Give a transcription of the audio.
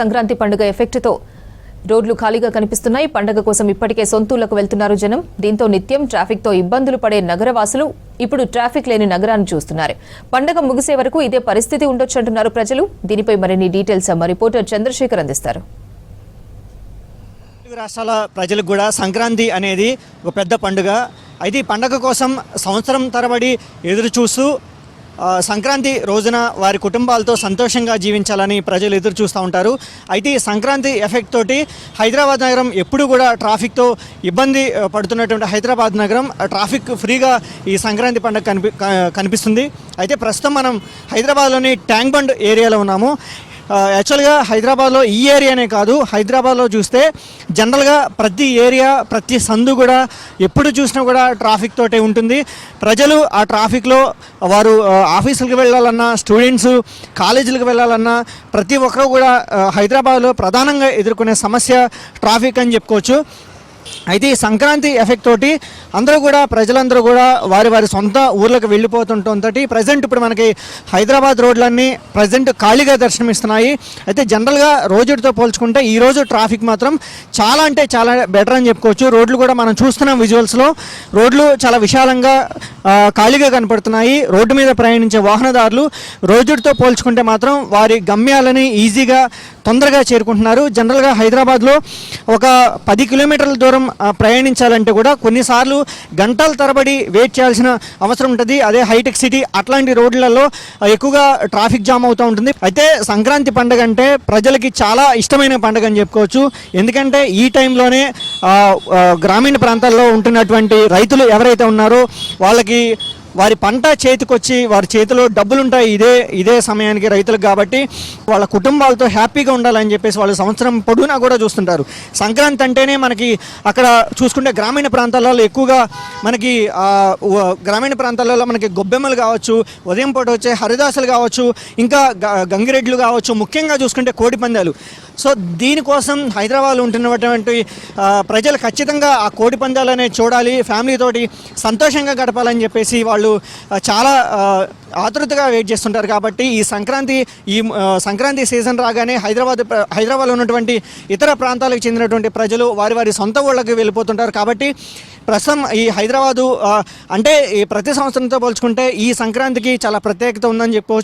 సంక్రాంతి పండుగ ఎఫెక్ట్తో రోడ్లు ఖాళీగా కనిపిస్తున్నాయి. పండుగ కోసం ఇప్పటికే సొంతూళ్లకు వెళ్తున్నారు జనం. దీంతో నిత్యం ట్రాఫిక్తో ఇబ్బందులు పడే నగరవాసులు ఇప్పుడు ట్రాఫిక్ లేని నగరాన్ని చూస్తున్నారు. పండుగ ముగిసే వరకు ఇదే పరిస్థితి ఉండొచ్చంటున్నారు ప్రజలు. దీనిపై మరిన్ని డీటెయిల్స్ మా రిపోర్టర్ చంద్రశేఖర్ అందిస్తారు. రాష్ట్రాల ప్రజలకు కూడా సంక్రాంతి అనేది ఒక పెద్ద పండుగ. అయితే ఈ పండుగ కోసం సంవత్సరం తరబడి ఎదురు చూస్తూ సంక్రాంతి రోజున వారి కుటుంబాలతో సంతోషంగా జీవించాలని ప్రజలు ఎదురు చూస్తూ ఉంటారు. అయితే ఈ సంక్రాంతి ఎఫెక్ట్ తోటి హైదరాబాద్ నగరం ఎప్పుడు కూడా ట్రాఫిక్తో ఇబ్బంది పడుతున్నటువంటి హైదరాబాద్ నగరం ట్రాఫిక్ ఫ్రీగా ఈ సంక్రాంతి పండుగ కనిపిస్తుంది. అయితే ప్రస్తుతం మనం హైదరాబాద్లోని ట్యాంక్ బండ్ ఏరియాలో ఉన్నాము. యాక్చువల్గా హైదరాబాద్లో ఈ ఏరియానే కాదు, హైదరాబాద్లో చూస్తే జనరల్గా ప్రతి ఏరియా ప్రతి సందు కూడా ఎప్పుడు చూసినా కూడా ట్రాఫిక్ తోటే ఉంటుంది. ప్రజలు ఆ ట్రాఫిక్లో వారు ఆఫీసులకు వెళ్ళాలన్నా, స్టూడెంట్స్ కాలేజీలకు వెళ్ళాలన్నా ప్రతి ఒక్కరూ కూడా హైదరాబాద్లో ప్రధానంగా ఎదుర్కొనే సమస్య ట్రాఫిక్ అని చెప్పుకోవచ్చు. అయితే ఈ సంక్రాంతి ఎఫెక్ట్ తోటి ప్రజలందరూ కూడా వారి వారి సొంత ఊర్లకు వెళ్ళిపోతుండటంతో ప్రజెంట్ ఇప్పుడు మనకి హైదరాబాద్ రోడ్లన్నీ ప్రజెంట్ ఖాళీగా దర్శనమిస్తున్నాయి. అయితే జనరల్గా రోజుతో పోల్చుకుంటే ఈరోజు ట్రాఫిక్ మాత్రం చాలా అంటే చాలా బెటర్ అని చెప్పుకోవచ్చు. రోడ్లు కూడా మనం చూస్తున్నాం విజువల్స్లో, రోడ్లు చాలా విశాలంగా ఖాళీగా కనపడుతున్నాయి. రోడ్డు మీద ప్రయాణించే వాహనదారులు రోజుతో పోల్చుకుంటే మాత్రం వారి గమ్యాలని ఈజీగా తొందరగా చేరుకుంటున్నారు. జనరల్గా హైదరాబాద్లో ఒక 10 కిలోమీటర్ల దూరం ప్రయాణించాలంటే కూడా కొన్నిసార్లు గంటల తరబడి వెయిట్ చేయాల్సిన అవసరం ఉంటుంది. అదే హైటెక్ సిటీ అట్లాంటి రోడ్లలో ఎక్కువగా ట్రాఫిక్ జామ్ అవుతూ ఉంటుంది. అయితే సంక్రాంతి పండుగ అంటే ప్రజలకి చాలా ఇష్టమైన పండుగ అని చెప్పుకోవచ్చు. ఎందుకంటే ఈ టైంలోనే గ్రామీణ ప్రాంతాల్లో ఉంటున్నటువంటి రైతులు ఎవరైతే ఉన్నారో వాళ్ళకి వారి పంట చేతికొచ్చి వారి చేతిలో డబ్బులు ఉంటాయి ఇదే సమయానికి రైతులకు. కాబట్టి వాళ్ళ కుటుంబాలతో హ్యాపీగా ఉండాలని చెప్పేసి వాళ్ళు సంవత్సరం పొడవునా కూడా చూస్తుంటారు. సంక్రాంతి అంటేనే మనకి అక్కడ చూసుకుంటే గ్రామీణ ప్రాంతాలలో ఎక్కువగా మనకి గ్రామీణ ప్రాంతాలలో మనకి గొబ్బెమ్మలు కావచ్చు, ఉదయం పూట వచ్చే హరిదాసులు కావచ్చు, ఇంకా గంగిరెడ్లు కావచ్చు, ముఖ్యంగా చూసుకుంటే కోడి పందాలు. సో దీనికోసం హైదరాబాద్లో ఉంటున్నటువంటి ప్రజలు ఖచ్చితంగా ఆ కోడి పందాలనే చూడాలి, ఫ్యామిలీతోటి సంతోషంగా గడపాలని చెప్పేసి వాళ్ళు చాలా ఆతృతగా వెయిట్ చేస్తుంటారు. కాబట్టి ఈ సంక్రాంతి సీజన్ రాగానే హైదరాబాద్లో ఉన్నటువంటి ఇతర ప్రాంతాలకు చెందినటువంటి ప్రజలు వారి సొంత ఊళ్ళకి వెళ్ళిపోతుంటారు. కాబట్టి ప్రస్తుతం ఈ హైదరాబాదు అంటే ఈ ప్రతి సంవత్సరంతో పోల్చుకుంటే ఈ సంక్రాంతికి చాలా ప్రత్యేకత ఉందని చెప్పుకోవచ్చు.